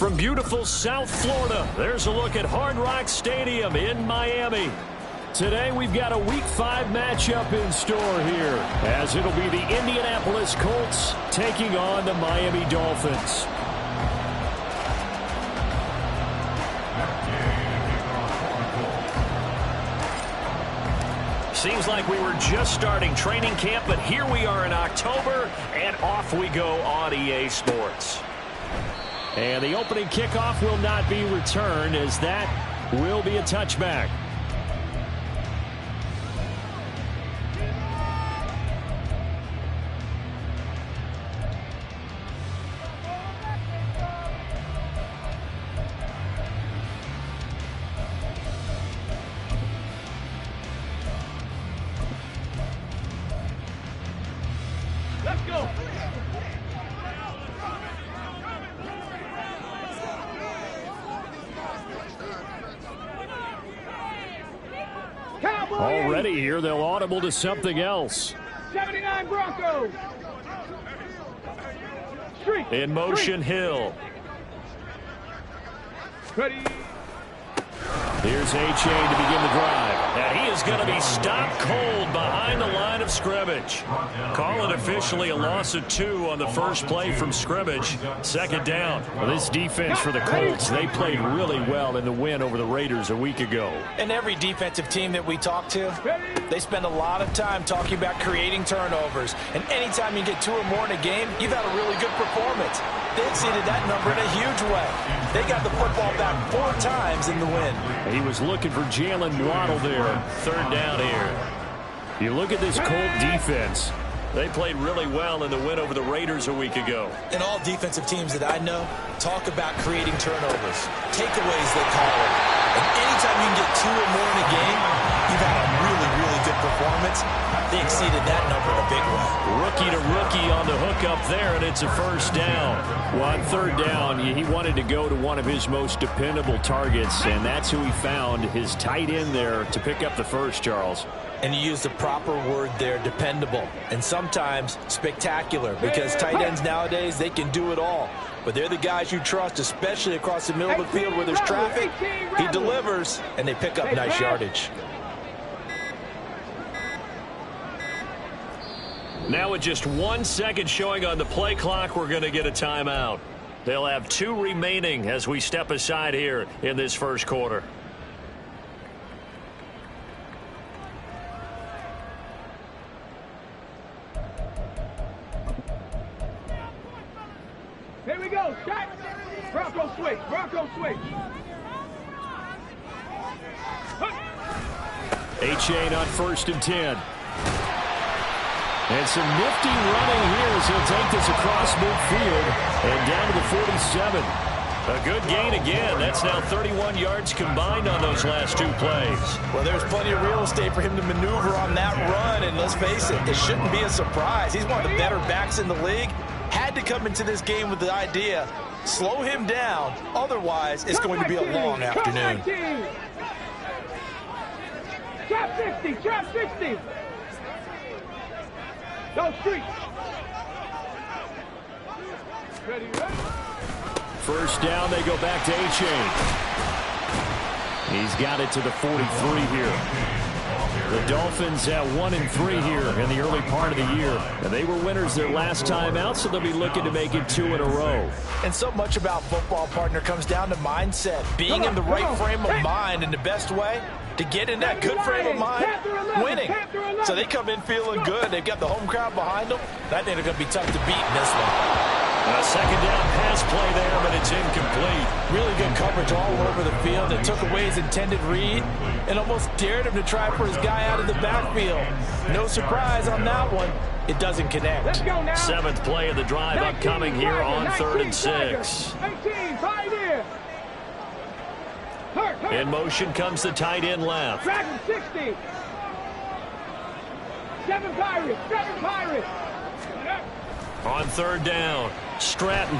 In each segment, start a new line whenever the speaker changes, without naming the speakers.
From beautiful South Florida, there's a look at Hard Rock Stadium in Miami. Today we've got a Week 5 matchup in store here, as it'll be the Indianapolis Colts taking on the Miami Dolphins. Seems like we were just starting training camp, but here we are in October, and off we go on EA Sports. And the opening kickoff will not be returned, as that will be a touchback.
Let's go.
Already here, they'll audible to something else.
79 Broncos. Street.
In motion, Hill.
Ready.
Here's A-Chain to begin the drive. And he is going to be stopped cold behind the line of scrimmage. Call it officially a loss of 2 on the first play from scrimmage. Second down. Well, this defense for the Colts, they played really well in the win over the Raiders a week ago.
And every defensive team that we talk to, they spend a lot of time talking about creating turnovers. And anytime you get 2 or more in a game, you've had a really good performance. They exceeded that number in a huge way. They got the football back 4 times in the win.
He was looking for Jalen Waddle there. Third down here. You look at this Colt defense. They played really well in the win over the Raiders a week ago.
And all defensive teams that I know talk about creating turnovers. Takeaways, they call it. And anytime you can get 2 or more in a game, you've had a really, really good performance. They exceeded that number in a big way.
Rookie to rookie on the hook up there, and it's a first down. Well, on third down, he wanted to go to one of his most dependable targets, and that's who he found, his tight end there, to pick up the first, Charles.
And you use the proper word there, dependable, and sometimes spectacular, because tight ends nowadays, they can do it all. But they're the guys you trust, especially across the middle of the field where there's traffic. He delivers, and they pick up nice yardage.
Now with just 1 second showing on the play clock, we're going to get a timeout. They'll have 2 remaining as we step aside here in this first quarter.
Here we go. Shot. Bronco switch. Bronco switch.
A-Chain on 1st and 10. And some nifty running here as he'll take this across midfield and down to the 47. A good gain again. That's now 31 yards combined on those last 2 plays.
Well, there's plenty of real estate for him to maneuver on that run, and let's face it, it shouldn't be a surprise. He's one of the better backs in the league. Had to come into this game with the idea, slow him down, otherwise it's going to be a long afternoon.
Trap 60, trap 60. Go street. Ready, ready.
First down, they go back to A-Chain. He's got it to the 43 here. The Dolphins at 1-3 here in the early part of the year. And they were winners their last time out, so they'll be looking to make it 2 in a row.
And so much about football, partner, comes down to mindset. Being in the right frame of mind in the best way to get in that good frame of mind, winning. So they come in feeling good. They've got the home crowd behind them. I think they're going to be tough to beat in this one.
A second down pass play there, but it's incomplete.
Really good coverage all over the field. It took away his intended read and almost dared him to try for his guy out of the backfield. No surprise on that one. It doesn't connect.
7th play of the drive upcoming here on 3rd and 6.
18, right here.
In motion comes the tight end left.
Dragon 60. 7 Pirates, 7 Pirates.
On 3rd down, Stratton.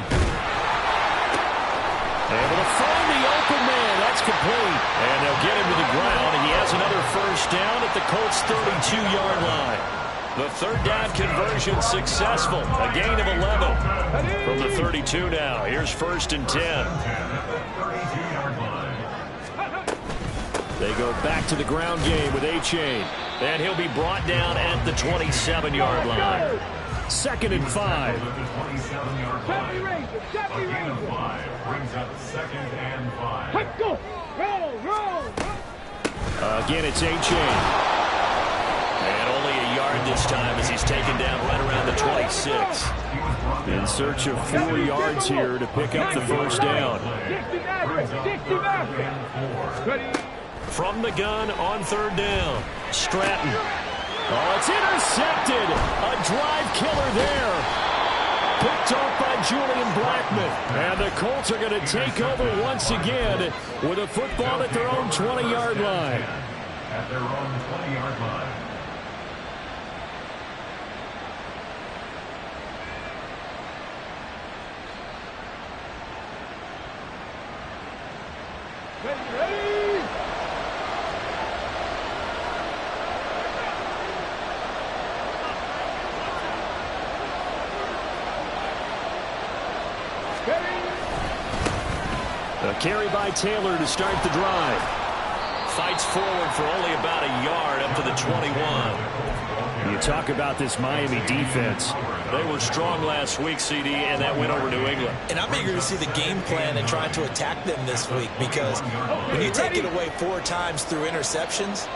Able to find the open man. That's complete. And they'll get him to the ground, and he has another first down at the Colts' 32-yard line. The third down conversion successful. A gain of 11. From the 32 now. Here's 1st and 10. They go back to the ground game with A-Chain. And he'll be brought down at the 27-yard line. 2nd and 5. Again, it's A-Chain. And only a yard this time as he's taken down right around the 26. In search of 4 yards here to pick up the first down. From the gun on 3rd down. Stratton. Oh, it's intercepted. A drive killer there. Picked off by Julian Blackman. And the Colts are going to take over once again with a football at their own 20-yard line.
At their own 20-yard line.
A carry by Taylor to start the drive. Fights forward for only about a yard up to the 21. You talk about this Miami defense. They were strong last week, CD, and that went over New England.
And I'm eager to see the game plan and trying to attack them this week, because when you take it away 4 times through interceptions,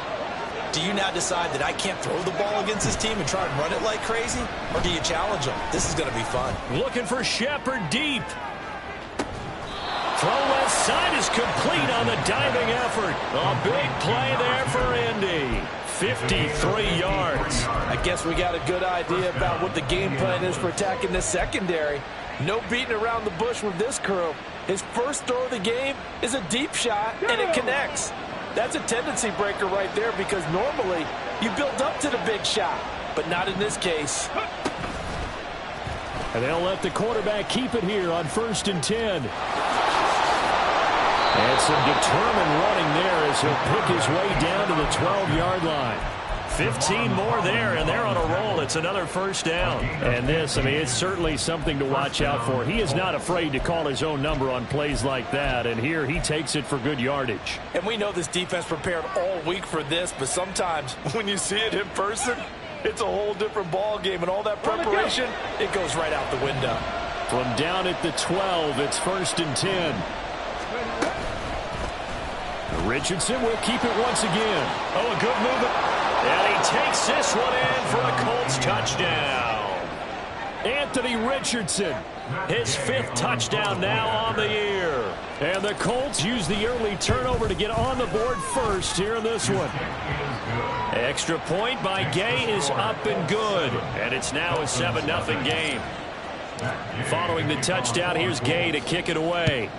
do you now decide that I can't throw the ball against this team and try and run it like crazy? Or do you challenge them? This is going to be fun.
Looking for Shepard deep. Throw left side is complete on the diving effort. A big play there for Indy. 53 yards.
I guess we got a good idea about what the game plan is for attacking this secondary. No beating around the bush with this crew. His first throw of the game is a deep shot, and it connects. That's a tendency breaker right there, because normally you build up to the big shot, but not in this case.
And they'll let the quarterback keep it here on 1st and 10. And some determined running there as he'll pick his way down to the 12-yard line. 15 more there, and they're on a roll. It's another first down. And this, I mean, it's certainly something to watch out for. He is not afraid to call his own number on plays like that, and here he takes it for good yardage.
And we know this defense prepared all week for this, but sometimes when you see it in person, it's a whole different ball game, and all that preparation, it goes right out the window.
From down at the 12, it's 1st and 10. Richardson will keep it once again. Oh, a good movement. And he takes this one in for a Colts touchdown. Anthony Richardson, his 5th touchdown now on the year. And the Colts use the early turnover to get on the board first here in this one. Extra point by Gay is up and good. And it's now a 7-0 game. Following the touchdown, here's Gay to kick it away.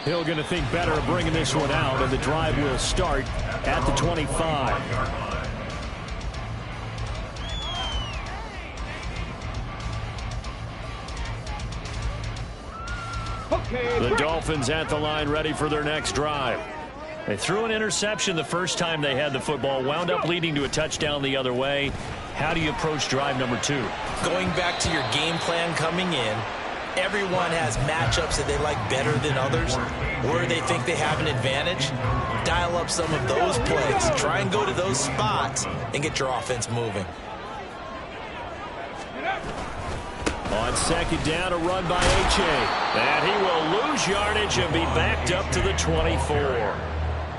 Hill going to think better of bringing this one out, and the drive will start at the 25. The Dolphins at the line, ready for their next drive. They threw an interception the first time they had the football, wound up leading to a touchdown the other way. How do you approach drive number 2?
Going back to your game plan coming in, everyone has matchups that they like better than others, where they think they have an advantage. Dial up some of those plays. Try and go to those spots and get your offense moving.
On 2nd down, a run by A-Chain. And he will lose yardage and be backed up to the 24.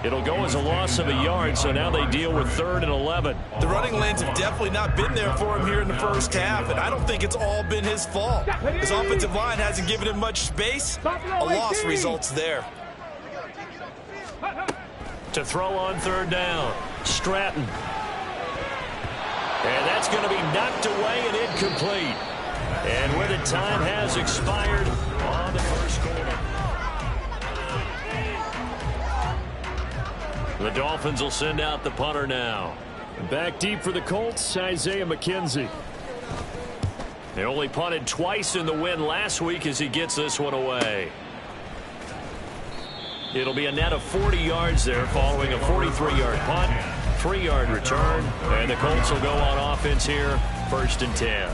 It'll go as a loss of a yard, so now they deal with 3rd and 11.
The running lanes have definitely not been there for him here in the first half, and I don't think it's all been his fault. His offensive line hasn't given him much space. A loss results there.
To throw on 3rd down, Stratton. And that's going to be knocked away and incomplete. And where the time has expired on the first quarter. The Dolphins will send out the punter now. Back deep for the Colts, Isaiah McKenzie. They only punted twice in the win last week as he gets this one away. It'll be a net of 40 yards there following a 43-yard punt, 3-yard return, and the Colts will go on offense here, 1st and 10.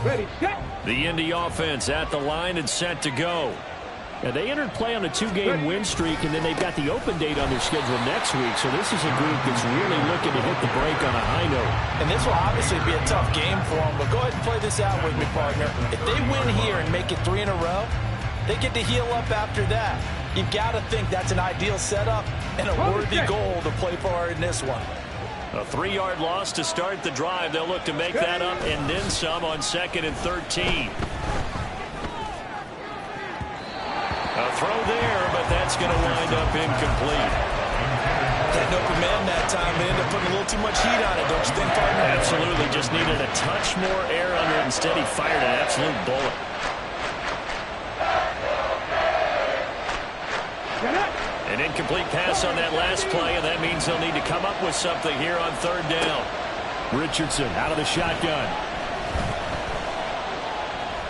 Ready, set.
The Indy offense at the line and set to go.
Now, they entered play on a 2-game win streak, and then they've got the open date on their schedule next week. So this is a group that's really looking to hit the break on a high note.
And this will obviously be a tough game for them, but go ahead and play this out with me, partner. If they win here and make it 3 in a row, they get to heal up after that. You've got to think that's an ideal setup and a worthy goal to play for in this one.
A 3-yard loss to start the drive. They'll look to make that up and then some on 2nd and 13. A throw there, but that's going to wind up incomplete.
That open man that time, they ended up putting a little too much heat on it, don't you think, partner?
Absolutely. Just needed a touch more air under it. Instead, he fired an absolute bullet. An incomplete pass on that last play, and that means they'll need to come up with something here on 3rd down.
Richardson out of the shotgun.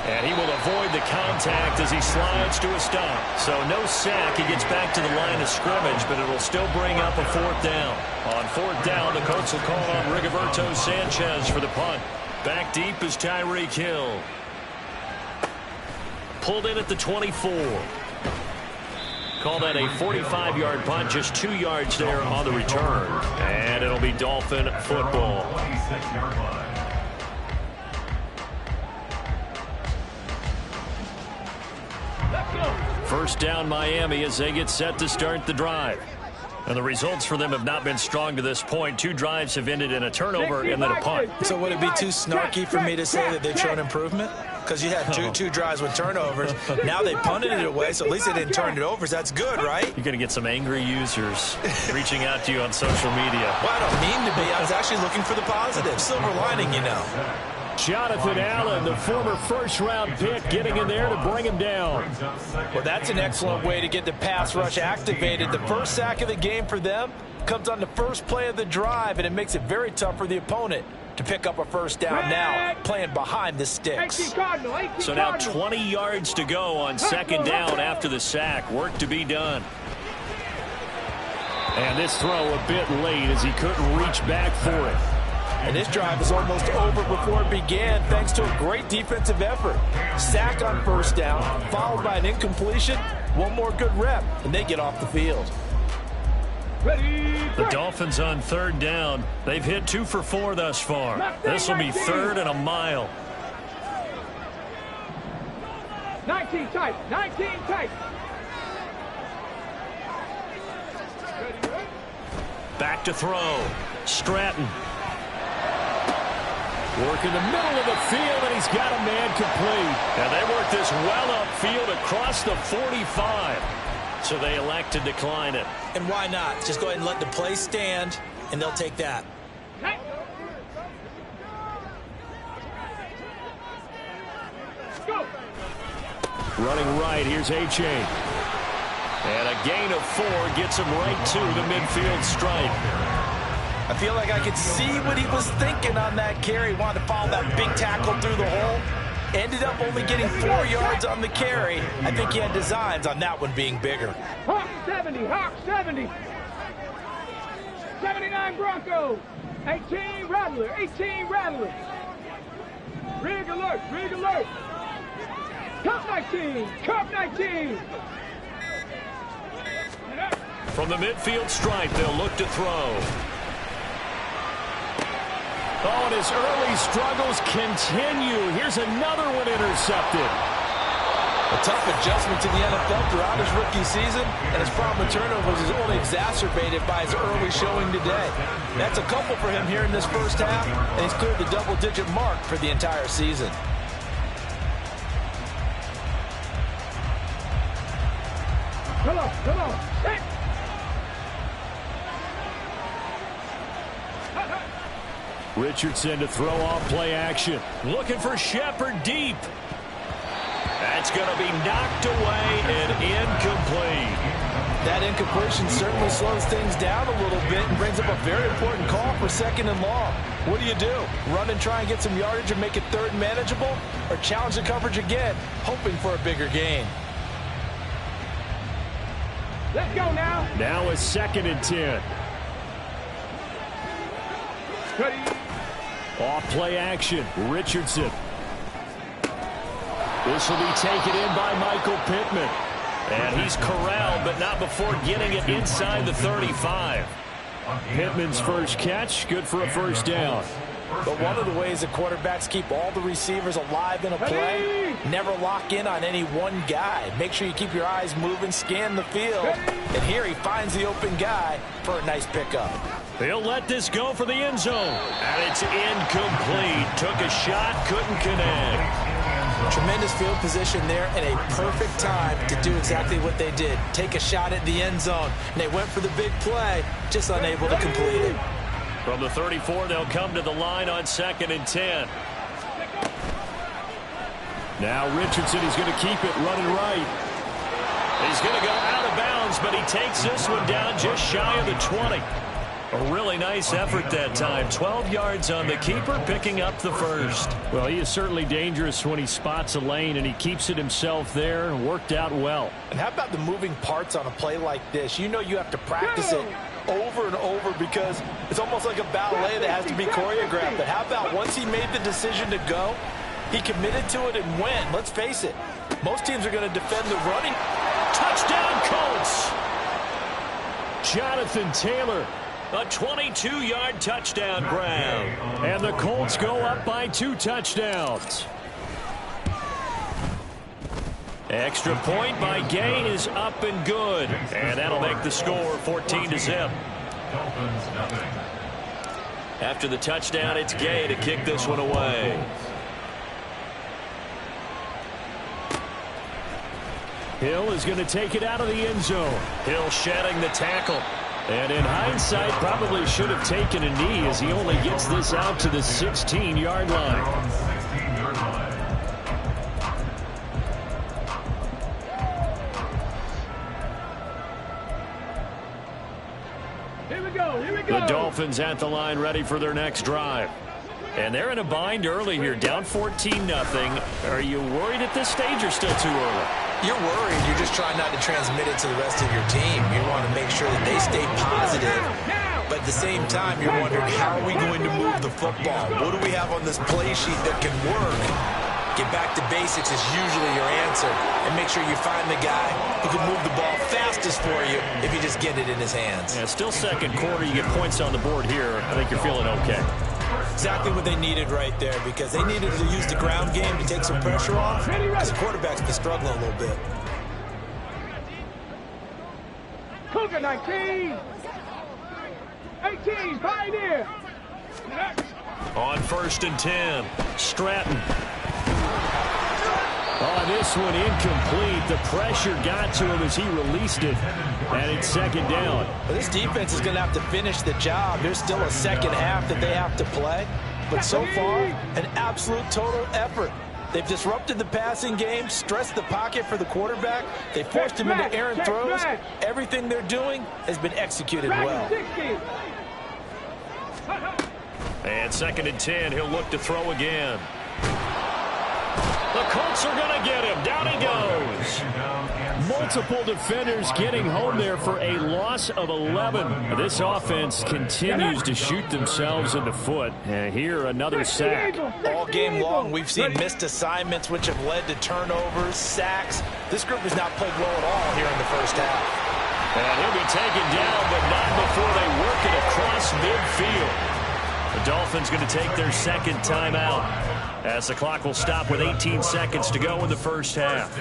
And he will avoid the contact as he slides to a stop. So no sack. He gets back to the line of scrimmage, but it'll still bring up a 4th down. On 4th down, the Colts will call on Rigoberto Sanchez for the punt. Back deep is Tyreek Hill. Pulled in at the 24. Call that a 45-yard punt, just 2 yards there on the return. And it'll be Dolphin football.
26-yard line.
First down Miami as they get set to start the drive. And the results for them have not been strong to this point. 2 drives have ended in a turnover and then a punt.
So would it be too snarky for me to say that they've shown improvement? Because you had two drives with turnovers. Now they punted it away, so at least they didn't turn it over. So that's good, right?
You're going to get some angry users reaching out to you on social media.
Well, I don't mean to be. I was actually looking for the positive. Silver lining, you know.
Jonathan Allen, the former first-round pick, getting in there to bring him down.
Well, that's an excellent way to get the pass rush activated. The first sack of the game for them comes on the first play of the drive, and it makes it very tough for the opponent to pick up a first down now, playing behind the sticks.
So now 20 yards to go on 2nd down after the sack. Work to be done.
And this throw a bit late as he couldn't reach back for it.
And this drive is almost over before it began thanks to a great defensive effort. Sack on 1st down, followed by an incompletion. One more good rep, and they get off the field.
The Dolphins on 3rd down. They've hit 2 for 4 thus far. This will be 3rd and a mile.
19 tight, 19 tight.
Back to throw. Stratton.
Work in the middle of the field, and he's got a man complete.
And they work this well upfield across the 45. So they elect to decline it.
And why not? Just go ahead and let the play stand, and they'll take that.
Go.
Running right, here's A-Chain.
And a gain of 4 gets him right to the midfield stripe.
I feel like I could see what he was thinking on that carry. He wanted to follow that big tackle through the hole. Ended up only getting 4 yards on the carry. I think he had designs on that one being bigger.
Hawk 70, Hawk 70. 79 Broncos. 18 Rattler, 18 Rattler. Rig alert, rig alert. Cup 19, Cup 19.
From the midfield stripe, they'll look to throw.
Oh, and his early struggles continue. Here's another one intercepted.
A tough adjustment to the NFL throughout his rookie season, and his problem with turnovers is only exacerbated by his early showing today. That's a couple for him here in this first half, and he's cleared the double-digit mark for the entire season.
Come on, come on. Hey.
Richardson to throw off play action.
Looking for Shepard deep. That's going to be knocked away and incomplete.
That incompletion certainly slows things down a little bit and brings up a very important call for 2nd and long. What do? Run and try and get some yardage and make it 3rd and manageable? Or challenge the coverage again, hoping for a bigger gain?
Let's go now.
Now a 2nd and 10.
Ready.
Off play action. Richardson. This will be taken in by Michael Pittman. And he's corralled, but not before getting it inside the 35. Pittman's first catch, good for a 1st down.
But one of the ways that quarterbacks keep all the receivers alive in a play, never lock in on any one guy. Make sure you keep your eyes moving, scan the field. And here he finds the open guy for a nice pickup.
He'll let this go for the end zone. And it's incomplete. Took a shot, couldn't connect.
Tremendous field position there and a perfect time to do exactly what they did. Take a shot at the end zone. And they went for the big play, just unable to complete it.
From the 34, they'll come to the line on 2nd and 10.
Now Richardson is going to keep it running right.
He's going to go out of bounds, but he takes this one down just shy of the 20. A really nice effort that time. 12 yards on the keeper, picking up the 1st.
Well, he is certainly dangerous when he spots a lane, and he keeps it himself there. Worked out well.
And how about the moving parts on a play like this? You know you have to practice it over and over because it's almost like a ballet that has to be choreographed. But how about once he made the decision to go, he committed to it and went. Let's face it, most teams are going to defend the running.
Touchdown, Colts!
Jonathan Taylor.
A 22-yard touchdown grab.
And the Colts go up by 2 touchdowns.
Extra point by Gay is up and good. And that'll make the score 14-0. After the touchdown, it's Gay to kick this one away.
Hill is going to take it out of the end zone.
Hill shedding the tackle.
And in hindsight, probably should have taken a knee as he only gets this out to the 16-yard line.
Here we go.
The Dolphins at the line ready for their next drive. And they're in a bind early here, down 14-0. Are you worried at this stage or still too early?
You're worried. You're just trying not to transmit it to the rest of your team. You want to make sure that they stay positive. But at the same time, you're wondering, how are we going to move the football? What do we have on this play sheet that can work? Get back to basics is usually your answer. And make sure you find the guy who can move the ball fastest for you if you just get it in his hands.
Yeah, still 2nd quarter. You get points on the board here. I think you're feeling okay.
Exactly what they needed right there, because they needed to use the ground game to take some pressure off, because the quarterback's been struggling a little bit.
Cougar 19. 18, Pioneer.
On 1st and 10, Stratton.
Oh, this one incomplete. The pressure got to him as he released it. And it's 2nd down.
Well, this defense is going to have to finish the job. There's still a second half that they have to play. But so far, an absolute total effort. They've disrupted the passing game, stressed the pocket for the quarterback. They forced him into errant throws. Everything they're doing has been executed well.
And 2nd and 10, he'll look to throw again. The Colts are going to get him. Down he goes.
Multiple defenders getting home there for a loss of 11. This offense continues to shoot themselves in the foot. And here, another sack.
All game long, we've seen missed assignments, which have led to turnovers, sacks. This group has not played well at all here in the first half.
And he'll be taken down, but not before they work it across midfield. The Dolphins going to take their 2nd timeout, as the clock will stop with 18 seconds to go in the first half.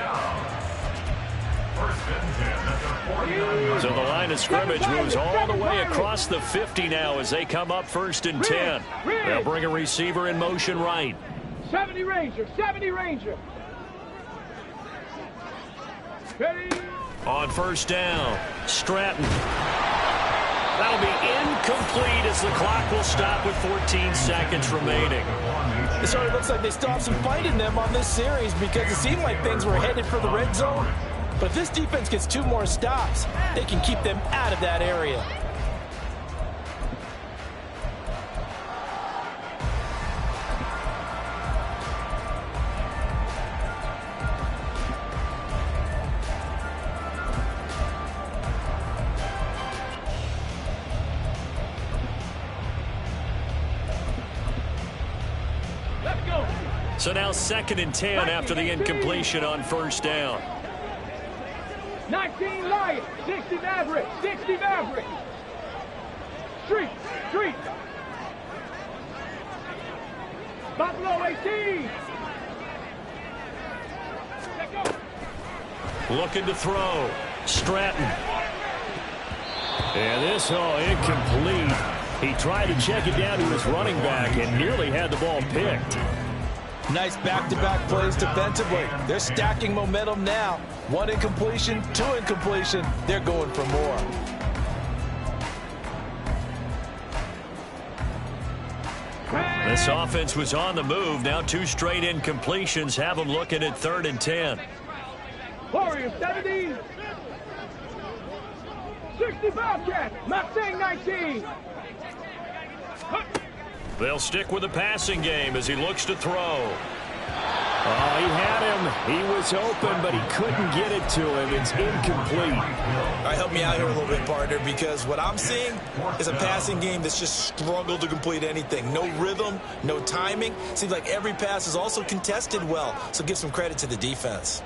So the line of scrimmage moves all the way across the 50 now as they come up 1st and 10. They'll bring a receiver in motion right.
70 Ranger, 70 Ranger. Ready.
On 1st down, Stratton. That'll be incomplete as the clock will stop with 14 seconds remaining.
It sort of looks like they still have some fight in them on this series, because it seemed like things were headed for the red zone. But if this defense gets 2 more stops, they can keep them out of that area.
So now 2nd and 10 after the incompletion on first down.
19 Lions, 60 Mavericks, 60 Mavericks. Street, street. Buffalo 18.
Looking to throw. Stratton.
And this, incomplete. He tried to check it down to his running back and nearly had the ball picked.
Nice back-to-back plays defensively. They're stacking momentum now. 1 incompletion, 2 incompletion. They're going for more.
This offense was on the move. Now 2 straight incompletions have them looking at 3rd and 10.
Warriors 70. 60 Bobcats, Mustang 19.
They'll stick with the passing game as he looks to throw.
Oh, he had him. He was open, but he couldn't get it to him. It's incomplete.
All right, help me out here a little bit, partner, because what I'm seeing is a passing game that's just struggled to complete anything. No rhythm, no timing. Seems like every pass is also contested well, so give some credit to the defense.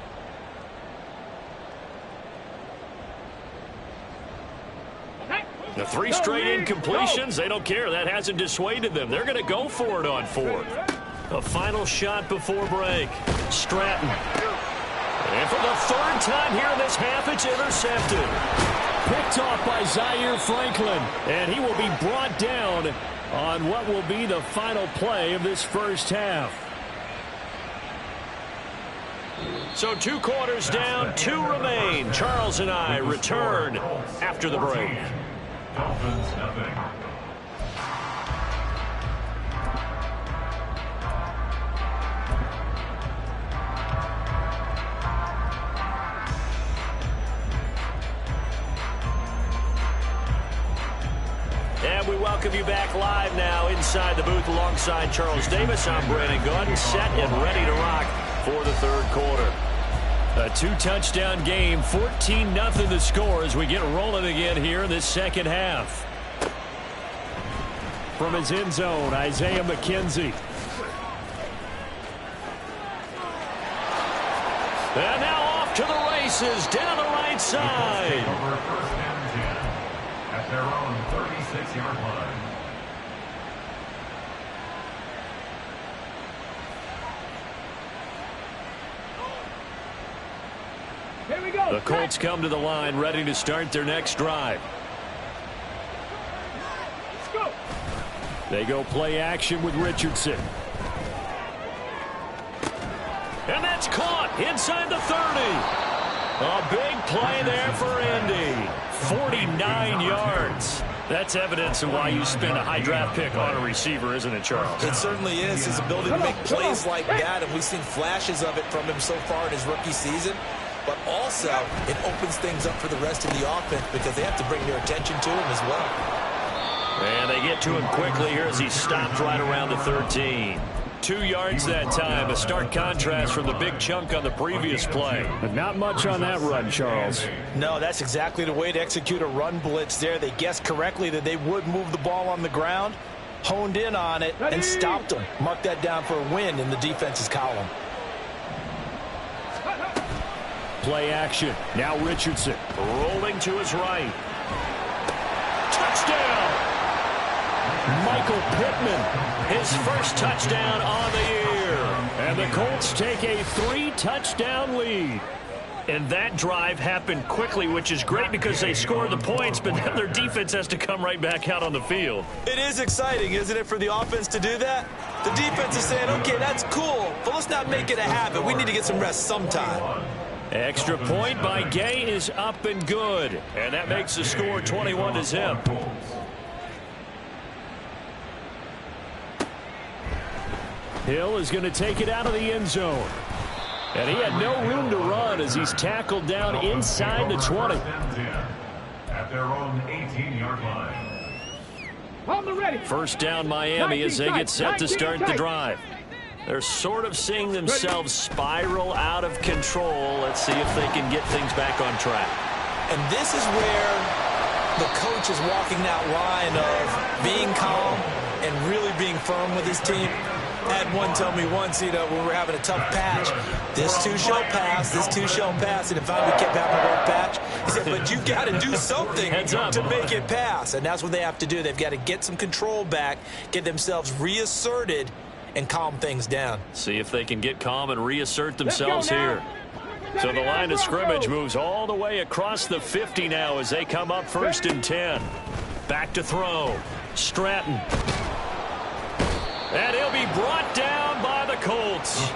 The 3 straight incompletions, they don't care. That hasn't dissuaded them. They're going to go for it on 4th. A final shot before break. Stratton. And for the 3rd time here in this half, it's intercepted.
Picked off by Zaire Franklin. And he will be brought down on what will be the final play of this first half.
So 2 quarters down, 2 remain. Charles and I return after the break.
Dolphins nothing.
And we welcome you back live now inside the booth alongside Charles Davis. I'm Brandon Gordon, set and ready to rock for the 3rd quarter. A 2-touchdown game, 14-0 the score as we get rolling again here in this 2nd half.
From his end zone, Isaiah McKenzie.
And now off to the races down the right side.
Over 1st and 10 at their own 36-yard line.
Here we go.
The Colts come to the line ready to start their next drive.
Let's go.
They go play action with Richardson.
And that's caught inside the 30. A big play there for Indy. 49 yards. That's evidence of why you spend a high draft pick on a receiver, isn't it, Charles?
It certainly is. His ability to make plays like that, and we've seen flashes of it from him so far in his rookie season. But also, it opens things up for the rest of the offense because they have to bring their attention to him as well.
And they get to him quickly here as he stopped right around the 13. 2 yards that time, a stark contrast from the big chunk on the previous play.
But not much on that run, Charles.
No, that's exactly the way to execute a run blitz there. They guessed correctly that they would move the ball on the ground, honed in on it, and stopped them. Mark that down for a win in the defense's column.
Play action. Now Richardson.
Rolling to his right. Touchdown!
Michael Pittman.
His first touchdown on the year.
And the Colts take a 3-touchdown lead.
And that drive happened quickly, which is great because they scored the points, but then their defense has to come right back out on the field.
It is exciting, isn't it, for the offense to do that? The defense is saying, okay, that's cool, but let's not make it a habit. We need to get some rest sometime.
Extra point by Gay is up and good. And that makes the score 21-0.
Hill is going to take it out of the end zone. And he had no room to run as he's tackled down inside the 20.
At their own 18-yard line.
On the ready.
First down Miami as they get set to start the drive. They're sort of seeing themselves spiral out of control. Let's see if they can get things back on track.
And this is where the coach is walking that line of being calm and really being firm with his team. I had one tell me once, when we were having a tough patch, this too shall pass, this too shall pass, and if I kept having a rough patch, he said, but you got to do something to make it pass, and that's what they have to do. They've got to get some control back, get themselves reasserted, and calm things down.
See if they can get calm and reassert themselves here. So the line of scrimmage moves all the way across the 50 now as they come up 1st and 10. Back to throw. Stratton. And he'll be brought down by the Colts.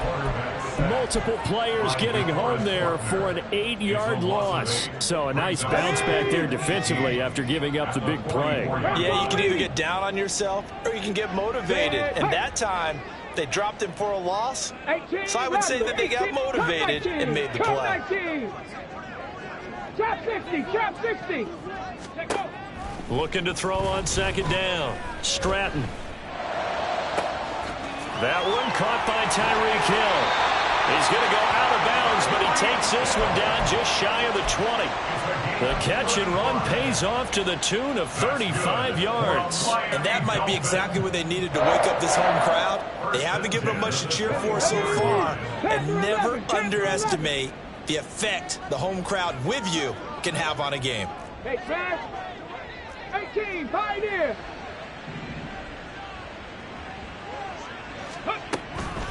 Multiple players getting home there for an 8-yard loss. So a nice bounce back there defensively after giving up the big play.
Yeah, you can either get down on yourself or you can get motivated. And that time, they dropped him for a loss. So I would say that they got motivated and made the play.
Trap 60, trap 60.
Looking to throw on 2nd down. Stratton. That one caught by Tyreek Hill. He's going to go out of bounds, but he takes this one down just shy of the 20. The catch and run pays off to the tune of 35 yards.
And that might be exactly what they needed to wake up this home crowd. They haven't given them much to cheer for so far. And never underestimate the effect the home crowd with you can have on a game.
Hey, Trash. 18, Pioneer.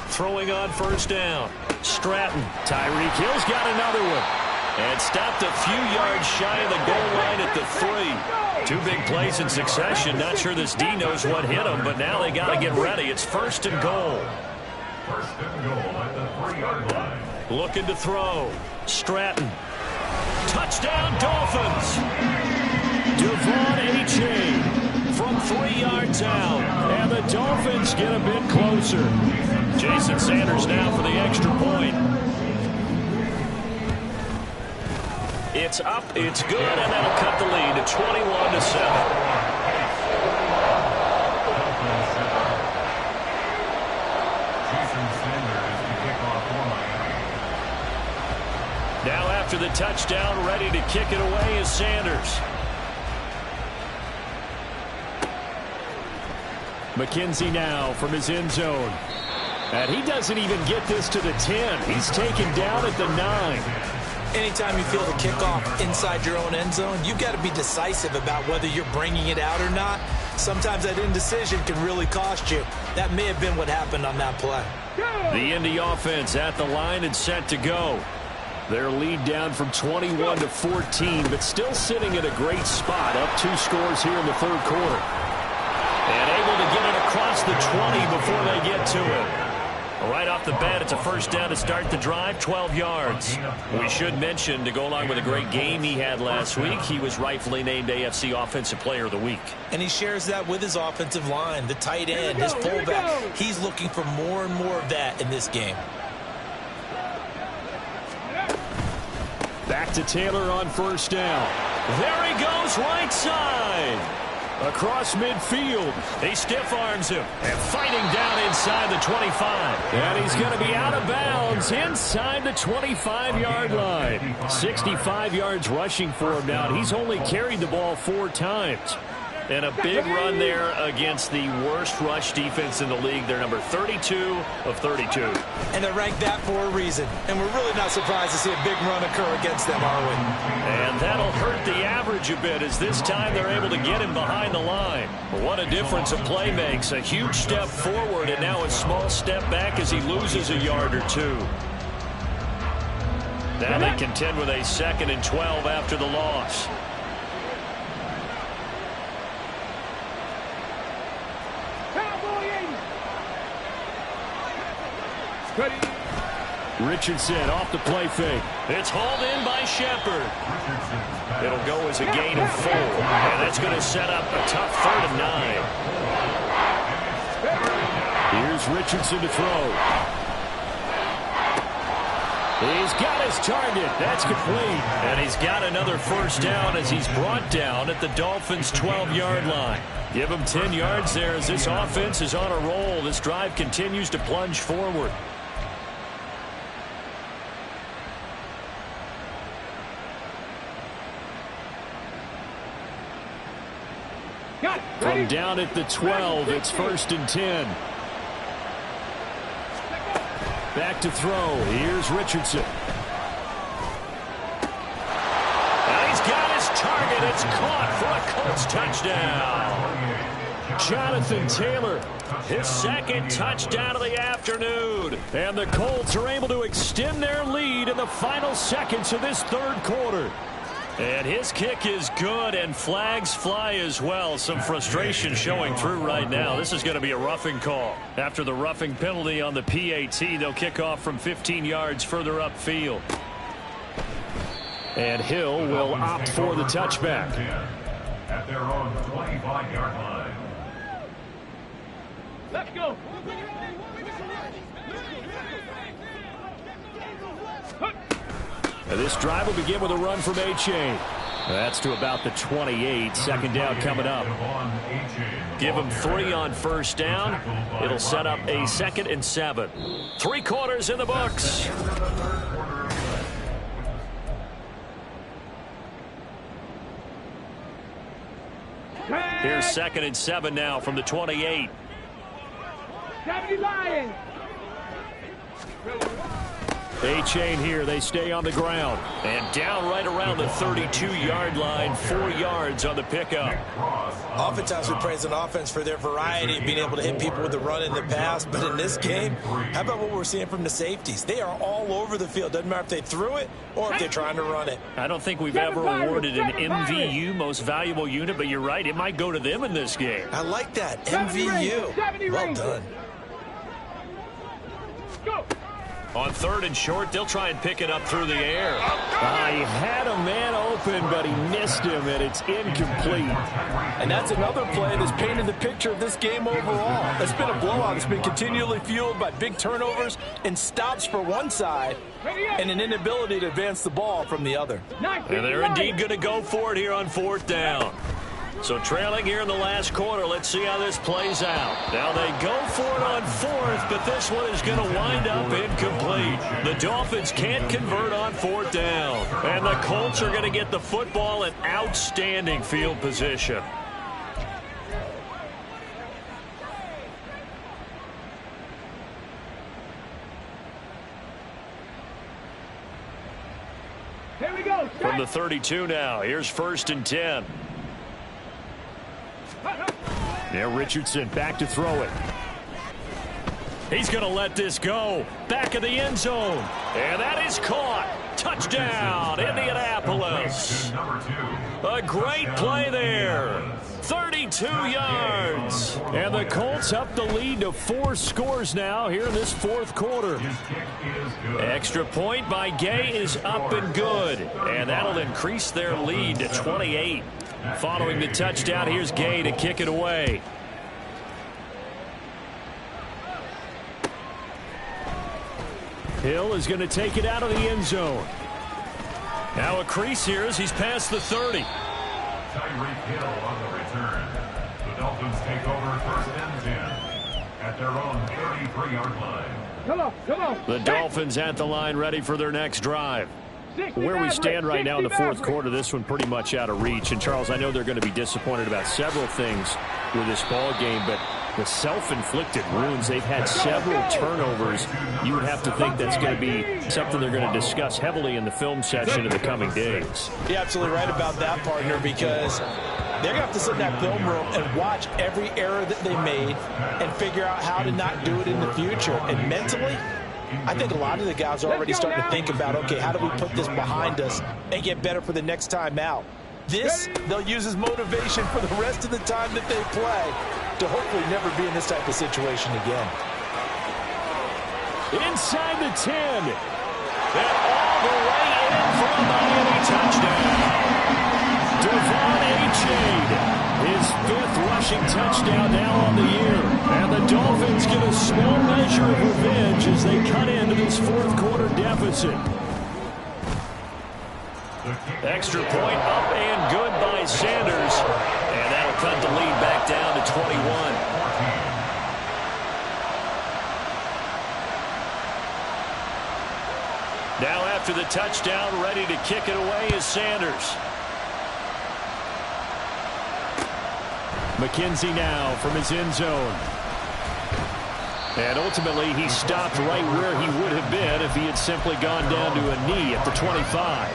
Throwing on 1st down. Stratton. Tyreek Hill's got another one. And stopped a few yards shy of the goal line at the 3. 2 big plays in succession. Not sure this D knows what hit him, but now they got to get ready. It's 1st and goal.
1st and goal at the 3-yard line.
Looking to throw. Stratton. Touchdown, Dolphins. Devon A-Chain from 3 yards out. And the Dolphins get a bit closer. Jason Sanders now for the extra point. It's up, it's good, and that'll cut the lead to 21-7. Now after the touchdown, ready to kick it away is Sanders.
McKenzie now from his end zone. And he doesn't even get this to the 10. He's taken down at the 9.
Anytime you feel the kickoff inside your own end zone, you've got to be decisive about whether you're bringing it out or not. Sometimes that indecision can really cost you. That may have been what happened on that play.
The Indy offense at the line and set to go. Their lead down from 21 to 14, but still sitting at a great spot, up 2 scores here in the 3rd quarter. And able to get it across the 20 before they get to it. Right off the bat, it's a 1st down to start the drive, 12 yards. We should mention, to go along with a great game he had last week, he was rightfully named AFC Offensive Player of the Week.
And he shares that with his offensive line, the tight end, his fullback. He's looking for more and more of that in this game.
Back to Taylor on 1st down.
There he goes, right side.
Across midfield.
He stiff arms him and fighting down inside the 25.
And he's going to be out of bounds inside the 25-yard line. 65 yards rushing for him now. He's only carried the ball 4 times. And a big run there against the worst rush defense in the league. They're number 32 of 32.
And they're ranked that for a reason. And we're really not surprised to see a big run occur against them, are we?
And that'll hurt the average a bit as this time they're able to get him behind the line. What a difference a play makes. A huge step forward and now a small step back as he loses a yard or 2. Now they contend with a 2nd and 12 after the loss.
Richardson off the play fake.
It's hauled in by Shepard. It'll go as a gain of 4. And that's going to set up a tough 3rd and 9.
Here's Richardson to throw. He's got his target. That's complete.
And he's got another first down as he's brought down at the Dolphins' 12-yard line. Give him 10 yards there as this offense is on a roll. This drive continues to plunge forward.
From down at the 12, it's 1st and 10. Back to throw. Here's Richardson.
And he's got his target. It's caught for a Colts touchdown.
Jonathan Taylor,
His second touchdown of the afternoon.
and the Colts are able to extend their lead in the final seconds of this third quarter.
And his kick is good, and flags fly as well. Some frustration showing through right now. This is going to be a roughing call. After the roughing penalty on the PAT, they'll kick off from 15 yards further upfield.
And Hill will opt for the touchback.
At their own 25-yard line.
Let's go.
And this drive will begin with a run from A-Chain. That's to about the 28. Second down coming up.
Give him 3 on first down. It'll set up a 2nd and 7. 3 quarters in the books. Here's 2nd and 7 now from the 28.
70 Lions.
A-Chain here. They stay on the ground.
And down right around the 32-yard line. 4 yards on the pickup.
Oftentimes we praise an offense for their variety, being able to hit people with the run in the pass. But in this game, how about what we're seeing from the safeties? They are all over the field. Doesn't matter if they threw it or if they're trying to run it.
I don't think we've ever awarded an MVU, most valuable unit, but you're right. It might go to them in this game.
I like that. MVU. Well done.
Go.
On 3rd and short, they'll try and pick it up through the air.
He had a man open, but he missed him, and it's incomplete.
And that's another play that's painted the picture of this game overall. It's been a blowout. It's been continually fueled by big turnovers and stops for one side and an inability to advance the ball from the other.
And they're indeed going to go for it here on 4th down. So trailing here in the last quarter, let's see how this plays out. Now they go for it on 4th, but this one is going to wind up incomplete. The Dolphins can't convert on 4th down. And the Colts are going to get the football in outstanding field position.
Here we go.
From the 32 now, here's 1st and 10.
Now Richardson back to throw it.
He's going to let this go. Back of the end zone. And that is caught. Touchdown, Indianapolis. A great play there. 32 yards.
And the Colts up the lead to 4 scores now here in this 4th quarter.
Extra point by Gay is up and good. And that'll increase their lead to 28. Following the touchdown, here's Gay to kick it away.
Hill is going to take it out of the end zone.
Now a crease here as he's past the 30.
Tyreek Hill on the return. The Dolphins take over 1st and 10 at their own 33-yard line.
Come on, come on.
The Dolphins at the line ready for their next drive.
60
Where we
Maverick,
stand right now in the
60
4th
Maverick.
quarter, this one pretty much out of reach. And, Charles, I know they're going to be disappointed about several things with this ball game, but the self-inflicted wounds, they've had several turnovers. You would have to think that's going to be something they're going to discuss heavily in the film session in the coming days.
You're absolutely right about that, partner, because they're going to have to sit in that film room and watch every error that they made and figure out how to not do it in the future. And mentally, I think a lot of the guys are already starting to think about, okay, how do we put this behind us and get better for the next time out? This, they'll use as motivation for the rest of the time that they play to hopefully never be in this type of situation again.
Inside the 10.
And all the way in for a Miami touchdown.
Devon A-Chain, his 5th rushing touchdown now on the year. And And the Dolphins get a small measure of revenge as they cut into this fourth quarter deficit. Extra point up and good by Sanders. And that'll cut the lead back down to 21. Now after the touchdown, ready to kick it away is Sanders. McKenzie now from his end zone. And ultimately, he stopped right where he would have been if he had simply gone down to a knee at the 25.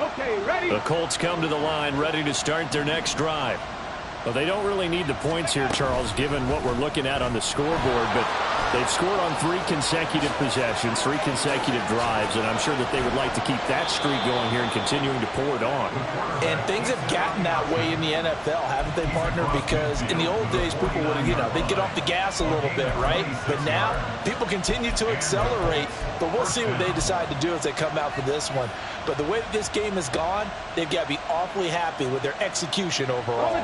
Okay, ready?
The Colts come to the line ready to start their next drive. Well, they don't really need the points here, Charles, given what we're looking at on the scoreboard, but they've scored on 3 consecutive possessions, 3 consecutive drives, and I'm sure that they would like to keep that streak going here and continuing to pour it on.
And things have gotten that way in the NFL, haven't they, partner? Because in the old days, people would, they'd get off the gas a little bit, right? But now, people continue to accelerate, but we'll see what they decide to do as they come out for this one. But the way that this game has gone, they've got to be awfully happy with their execution overall.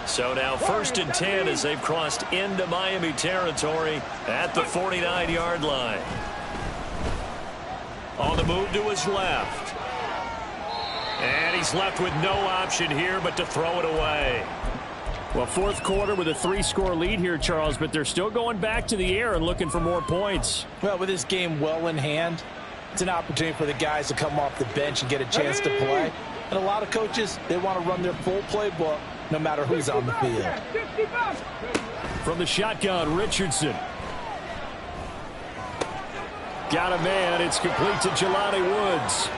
So now 1st and 10 as they've crossed into Miami territory at the 49-yard line. On the move to his left. And he's left with no option here but to throw it away. Well, fourth quarter with a 3-score lead here, Charles, but they're still going back to the air and looking for more points.
Well, with this game well in hand, it's an opportunity for the guys to come off the bench and get a chance to play. And a lot of coaches, they want to run their full playbook no matter who's on the field.
From the shotgun, Richardson. Got a man. It's complete to Jelani Woods.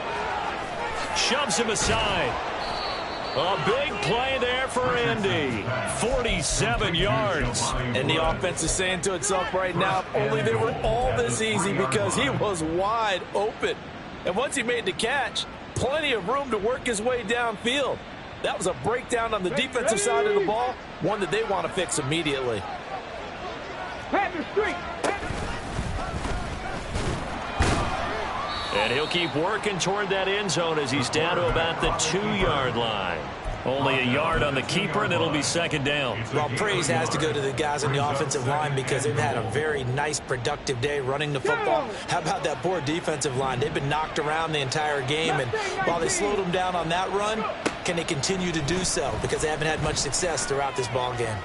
Shoves him aside. A big play there for Indy. 47 yards.
And the offense is saying to itself right now, if only they were all this easy, because he was wide open. And once he made the catch, plenty of room to work his way downfield. That was a breakdown on the defensive side of the ball, one that they want to fix immediately.
And he'll keep working toward that end zone as he's down to about the 2-yard line. Only a yard on the keeper, and it'll be 2nd down.
Well, praise has to go to the guys on the offensive line because they've had a very nice, productive day running the football. How about that poor defensive line? They've been knocked around the entire game, and while they slowed them down on that run, can they continue to do so? Because they haven't had much success throughout this ball game.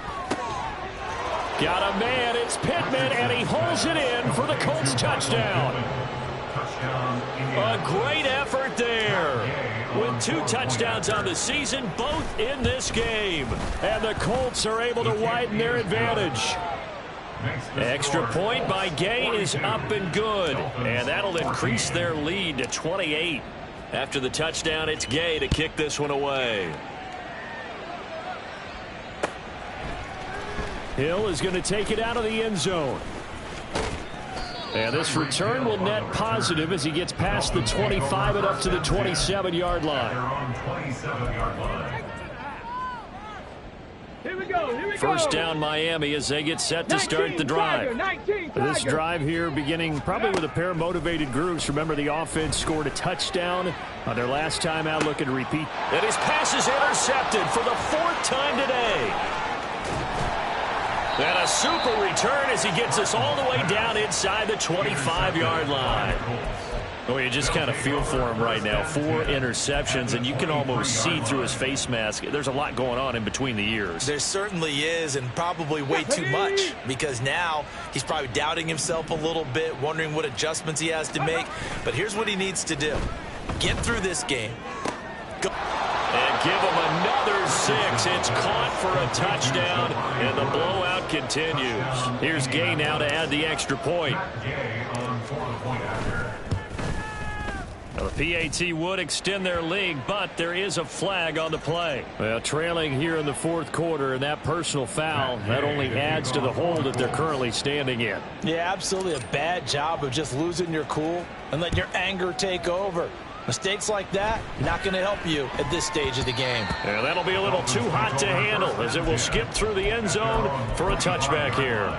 Got a man, it's Pittman, and he holds it in for the Colts touchdown. A great effort there. With 2 touchdowns on the season, both in this game. And the Colts are able to widen their advantage. Extra point by Gay is up and good. And that'll increase their lead to 28. After the touchdown, it's Gay to kick this one away. Hill is going to take it out of the end zone. And this return will net positive as he gets past the 25 and up to the 27-yard line.
Here we go.
First down Miami as they get set to start the drive. This drive here beginning probably with a pair of motivated groups. Remember, the offense scored a touchdown on their last time out, looking to repeat. And his pass is intercepted for the 4th time today. And a super return as he gets us all the way down inside the 25-yard line. Oh, you just kind of feel for him right now. 4 interceptions, and you can almost see through his face mask. There's a lot going on in between the ears.
There certainly is, and probably way too much, because now he's probably doubting himself a little bit, wondering what adjustments he has to make. But here's what he needs to do. Get through this game. Go.
And give him another 6. It's caught for a touchdown, and the blowout continues. Here's Gay now to add the extra point. Now the PAT would extend their lead, but there is a flag on the play. Well, trailing here in the 4th quarter, and that personal foul, that only adds to the hole that they're currently standing in.
Yeah, absolutely a bad job of just losing your cool and letting your anger take over. Mistakes like that, not going to help you at this stage of the game.
Yeah, that'll be a little too hot to handle as it will skip through the end zone for a touchback here.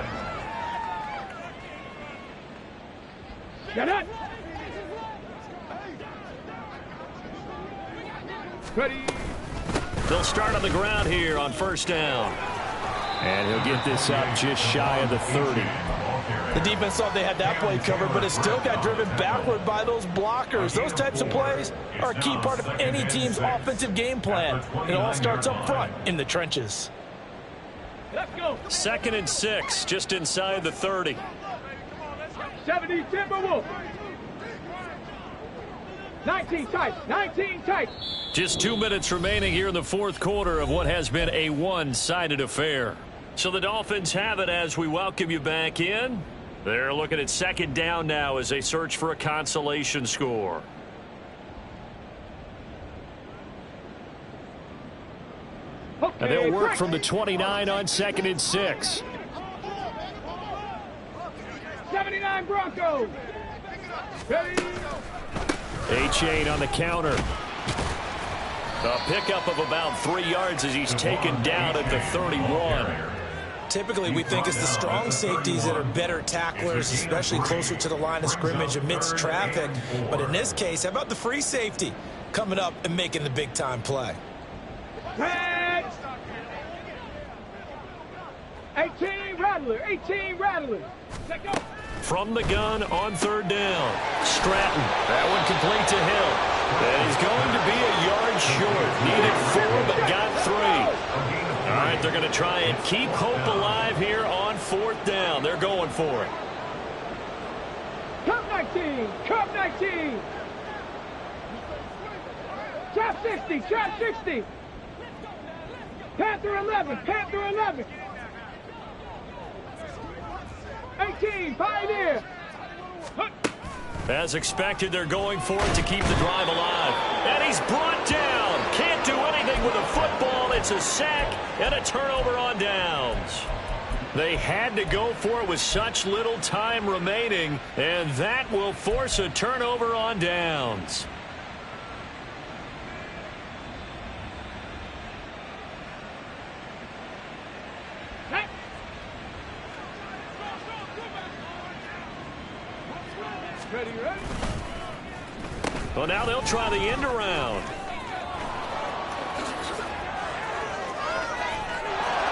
Got it. Ready.
They'll start on the ground here on first down. And he'll get this up just shy of the 30.
The defense thought they had that play covered, but it still got driven backward by those blockers. Those types of plays are a key part of any team's offensive game plan. It all starts up front in the trenches.
Let's go.
2nd and 6, just inside the 30.
70 Timberwolves. 19 tight. 19 tight.
Just 2 minutes remaining here in the fourth quarter of what has been a one-sided affair. So the Dolphins have it as we welcome you back in. They're looking at 2nd down now as they search for a consolation score.
Okay,
And they'll work from the 29 on 2nd and 6.
79 Broncos. Ready.
A-Chain on the counter.
A pickup of about 3 yards as he's taken down at the 31.
Typically, we think it's the strong safeties that are better tacklers, especially closer to the line of scrimmage amidst traffic. But in this case, how about the free safety coming up and making the big-time play?
Red. 18 Rattler. 18 Rattler. Let go.
From the gun on 3rd down. Stratton. That one complete to Hill. And he's going to be a yard short. Needed 4, but got 3. All right, they're going to try and keep hope alive here on 4th down. They're going for it.
Cup 19. Cup 19. Trap 60. Trap 60. Panther 11. Panther 11. 18. Pioneer.
As expected, they're going for it to keep the drive alive. And he's brought down. Can't do anything with a football. It's a sack and a turnover on downs. They had to go for it with such little time remaining, and that will force a turnover on downs.
Ready, ready.
Well, now they'll try the end around.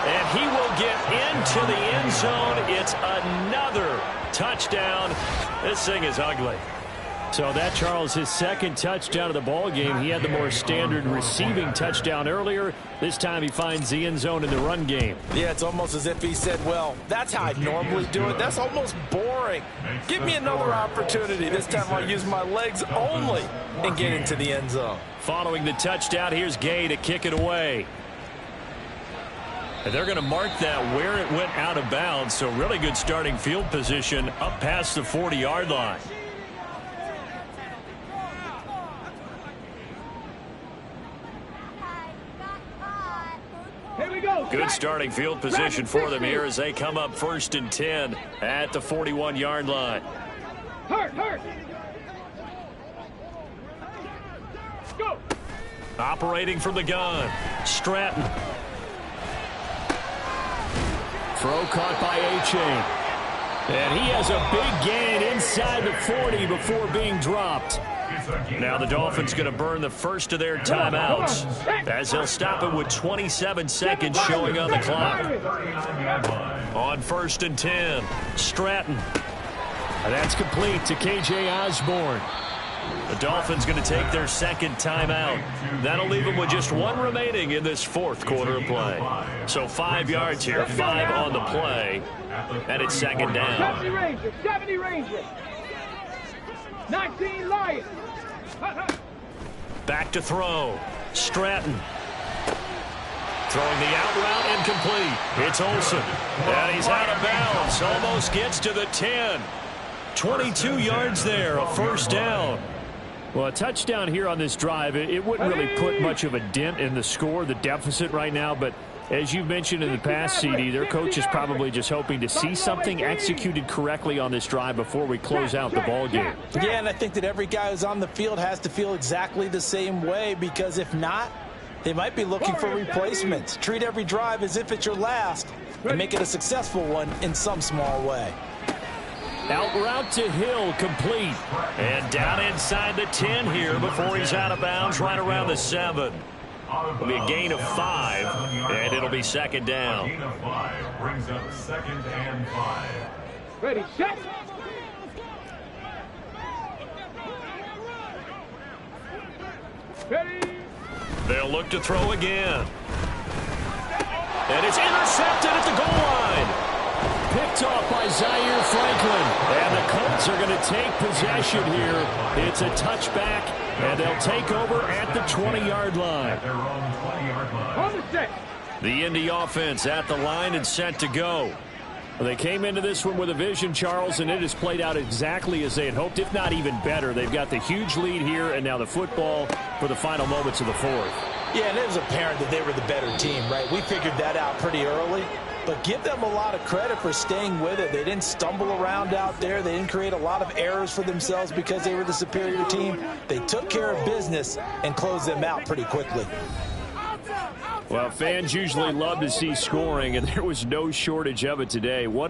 And he will get into the end zone. It's another touchdown. This thing is ugly.
So that, Charles, his 2nd touchdown of the ball game. He had the more standard receiving touchdown earlier. This time he finds the end zone in the run game.
Yeah, it's almost as if he said, well, that's how I normally do it. That's almost boring. Give me another opportunity. This time I'll use my legs only and get into the end zone.
Following the touchdown, here's Gay to kick it away. And they're going to mark that where it went out of bounds. So really good starting field position up past the 40-yard line.
Here we go.
Good starting field position for them here as they come up 1st and 10 at the 41-yard line.
Hurt. Go.
Operating from the gun. Stratton.
Throw caught by A-Chain. And he has a big gain inside the 40 before being dropped.
Now the Dolphins going to burn the first of their timeouts as they'll stop it with 27 seconds showing on the clock. On 1st and 10, Stratton.
And that's complete to K.J. Osborne.
The Dolphins going to take their 2nd timeout. That'll leave them with just 1 remaining in this 4th quarter of play. So 5 yards here, 5 on the play, and it's 2nd down.
70 Rangers. 70 Rangers. 19 Lions.
Back to throw. Stratton. Throwing the out route incomplete. It's Olsen. And he's out of bounds. Almost gets to the 10. 22 yards there, a 1st down.
Well, a touchdown here on this drive, it wouldn't really put much of a dent in the score, the deficit right now, but as you've mentioned in the past, CD, their coach is probably just hoping to see something executed correctly on this drive before we close out the ball game.
Yeah, and I think that every guy who's on the field has to feel exactly the same way, because if not, they might be looking for replacements. Treat every drive as if it's your last and make it a successful one in some small way.
Out route to Hill, complete.
And down inside the 10 here before he's out of bounds right around the 7. It'll be a gain of 5, and it'll be second down.
A gain of 5 brings up 2nd and 5.
Ready, set. Ready.
They'll look to throw again. And it's intercepted at the goal line.
Picked off by Zaire Franklin. And the Colts are going to take possession here. It's a touchback, and they'll take over at the 20-yard line.
At their own 20-yard line.
On the set.
The Indy offense at the line and set to go.
Well, they came into this one with a vision, Charles, and it has played out exactly as they had hoped, if not even better. They've got the huge lead here, and now the football for the final moments of the fourth.
Yeah, and it was apparent that they were the better team, right? We figured that out pretty early. But give them a lot of credit for staying with it. They didn't stumble around out there. They didn't create a lot of errors for themselves because they were the superior team. They took care of business and closed them out pretty quickly.
Well, fans usually love to see scoring, and there was no shortage of it today. What a